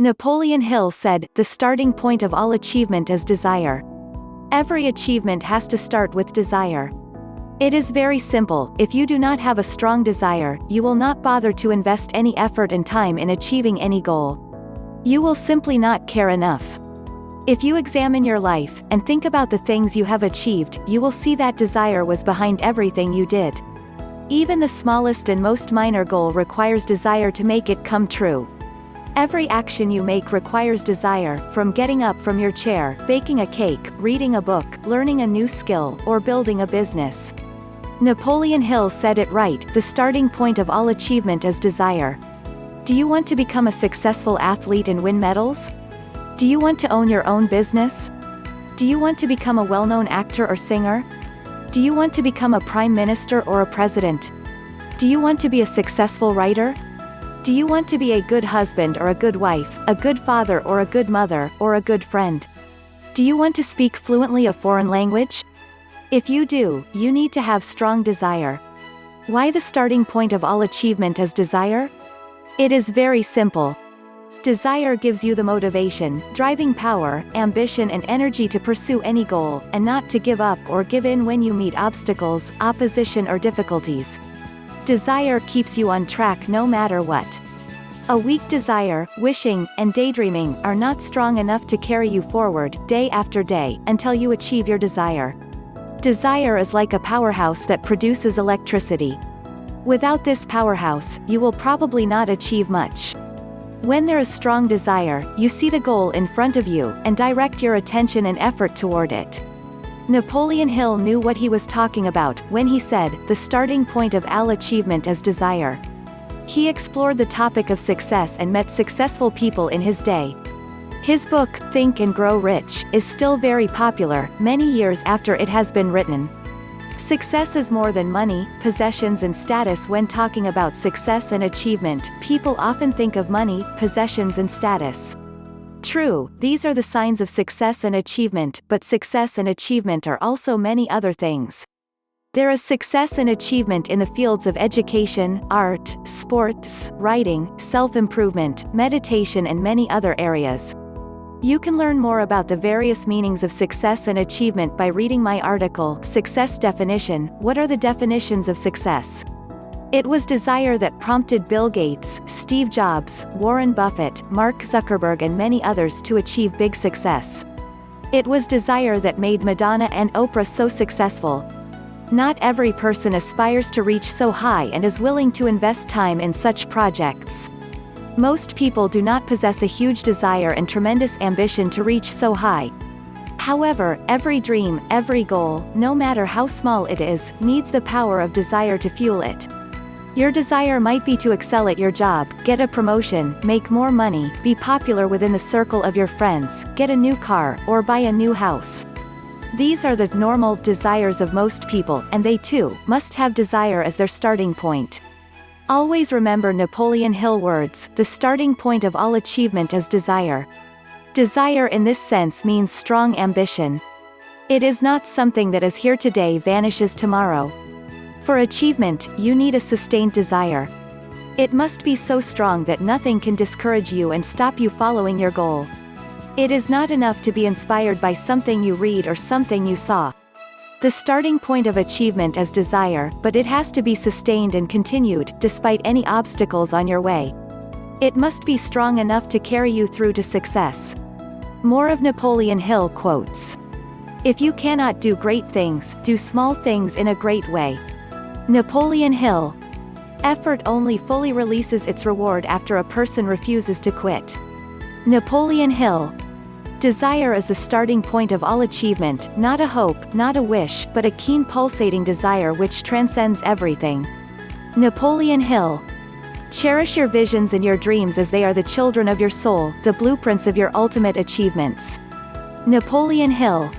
Napoleon Hill said, "The starting point of all achievement is desire." Every achievement has to start with desire. It is very simple: if you do not have a strong desire, you will not bother to invest any effort and time in achieving any goal. You will simply not care enough. If you examine your life, and think about the things you have achieved, you will see that desire was behind everything you did. Even the smallest and most minor goal requires desire to make it come true. Every action you make requires desire, from getting up from your chair, baking a cake, reading a book, learning a new skill, or building a business. Napoleon Hill said it right: the starting point of all achievement is desire. Do you want to become a successful athlete and win medals? Do you want to own your own business? Do you want to become a well-known actor or singer? Do you want to become a prime minister or a president? Do you want to be a successful writer? Do you want to be a good husband or a good wife, a good father or a good mother, or a good friend? Do you want to speak fluently a foreign language? If you do, you need to have strong desire. Why the starting point of all achievement is desire? It is very simple. Desire gives you the motivation, driving power, ambition and energy to pursue any goal, and not to give up or give in when you meet obstacles, opposition or difficulties. Desire keeps you on track no matter what. A weak desire, wishing, and daydreaming are not strong enough to carry you forward, day after day, until you achieve your desire. Desire is like a powerhouse that produces electricity. Without this powerhouse, you will probably not achieve much. When there is strong desire, you see the goal in front of you, and direct your attention and effort toward it. Napoleon Hill knew what he was talking about when he said, "The starting point of all achievement is desire." He explored the topic of success and met successful people in his day. His book, Think and Grow Rich, is still very popular, many years after it has been written. Success is more than money, possessions and status. When talking about success and achievement, people often think of money, possessions and status. True, these are the signs of success and achievement, but success and achievement are also many other things. There is success and achievement in the fields of education, art, sports, writing, self-improvement, meditation and many other areas. You can learn more about the various meanings of success and achievement by reading my article, Success Definition: What are the definitions of success? It was desire that prompted Bill Gates, Steve Jobs, Warren Buffett, Mark Zuckerberg and many others to achieve big success. It was desire that made Madonna and Oprah so successful. Not every person aspires to reach so high and is willing to invest time in such projects. Most people do not possess a huge desire and tremendous ambition to reach so high. However, every dream, every goal, no matter how small it is, needs the power of desire to fuel it. Your desire might be to excel at your job, get a promotion, make more money, be popular within the circle of your friends, get a new car, or buy a new house. These are the normal desires of most people, and they too must have desire as their starting point. Always remember Napoleon Hill words: the starting point of all achievement is desire. Desire in this sense means strong ambition. It is not something that is here today vanishes tomorrow. For achievement, you need a sustained desire. It must be so strong that nothing can discourage you and stop you following your goal. It is not enough to be inspired by something you read or something you saw. The starting point of achievement is desire, but it has to be sustained and continued, despite any obstacles on your way. It must be strong enough to carry you through to success. More of Napoleon Hill quotes. If you cannot do great things, do small things in a great way. Napoleon Hill. Effort only fully releases its reward after a person refuses to quit. Napoleon Hill. Desire is the starting point of all achievement, not a hope, not a wish, but a keen pulsating desire which transcends everything. Napoleon Hill. Cherish your visions and your dreams as they are the children of your soul, the blueprints of your ultimate achievements. Napoleon Hill.